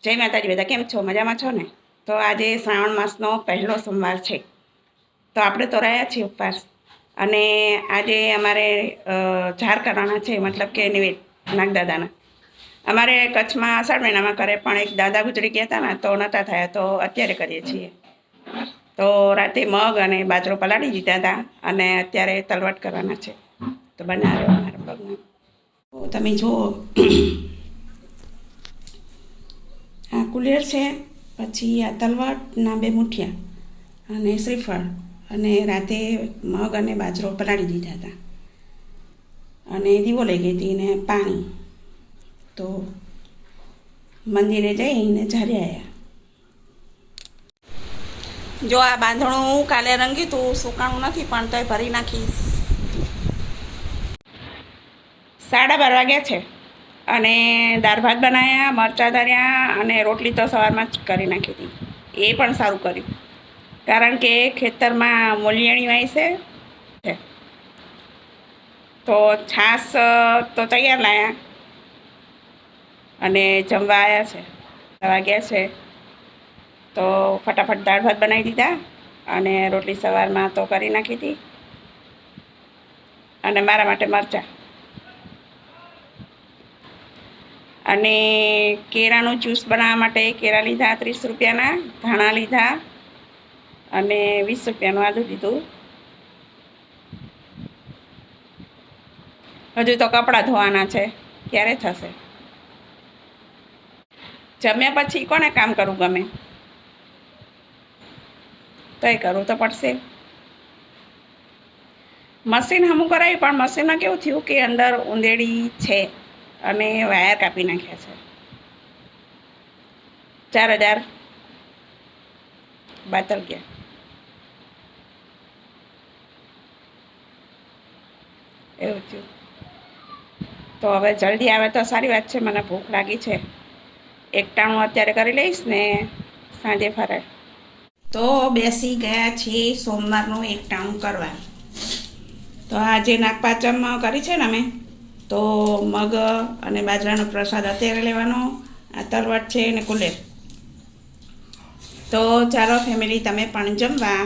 જય માતાજી, બધા કેમ છો? મજામાં છો ને? તો આજે શ્રાવણ માસનો પહેલો સોમવાર છે, તો આપણે તો રહ્યા છીએ ઉપવાસ. અને આજે અમારે ઝાર કરવાના છે, મતલબ કે નિવેદ નાગદાદાના. અમારે કચ્છમાં અષાઢ મહિનામાં કરે, પણ એક દાદા ગુજરી ગયા હતા ને તો નહોતા થયા, તો અત્યારે કરીએ છીએ. તો રાતે મગ અને બાજરો પલાળી દીધા હતા અને અત્યારે તલવટ કરવાના છે. તો બનાવ્યો અમારા બ્લોગમાં તમે જુઓ. આ કુલેર છે, પછી આ તલવટના 2 મુઠિયા અને શ્રીફળ, અને રાતે મગ અને બાજરો પલાળી દીધા હતા, અને દીવો લઈ ગઈ હતી ને પાણી. તો મંદિરે જઈને ઝારી આવ્યા. જો આ બાંધણું કાલે રંગ્યું હતું, સુકાણું નથી પણ તોય ભરી નાખીશ. 12:30 વાગ્યા છે અને દાળ ભાત બનાવ્યા, મરચાં ધર્યા અને રોટલી તો સવારમાં જ કરી નાખી હતી. એ પણ સારું કર્યું, કારણ કે ખેતરમાં મૂલિયાણી વાય છે, તો છાશ તો તૈયાર લાવ્યા અને જમવા આવ્યા છે. વાગ્યા છે તો ફટાફટ દાળ ભાત બનાવી દીધા અને રોટલી સવારમાં તો કરી નાખી હતી, અને મારા માટે મરચાં અને કેળાનું જ્યુસ બનાવવા માટે કેળા લીધા 30 રૂપિયાના, ધાણા લીધા અને 20 રૂપિયાનું આદું લીધું. હજુ તો કપડાં ધોવાના છે, ક્યારે થશે? જમ્યા પછી કોને કામ કરવું ગમે? તોય કરવું તો પડશે. મશીન હમું કરાવ્યું, પણ મશીનમાં કેવું થયું કે અંદર ઉંદેડી છે અને વાયર કાપી નાખ્યા છે. 4000 બાતલ ગયા. એવું થયું. તો હવે જલ્દી આવે તો સારી વાત છે. મને ભૂખ લાગી છે. 1 ટાણું અત્યારે કરી લઈશ ને સાંજે ફરાય. તો બેસી ગયા છીએ સોમવારનું 1 ટાણું કરવા. તો આજે નાગપાંચમ કરી છે ને અમે, તો મગ અને બાજરાનો પ્રસાદ અત્યારે લેવાનો. આ તલવટ છે અને કુલેર. તો ચાલો ફેમિલી, તમે પણ જમવા.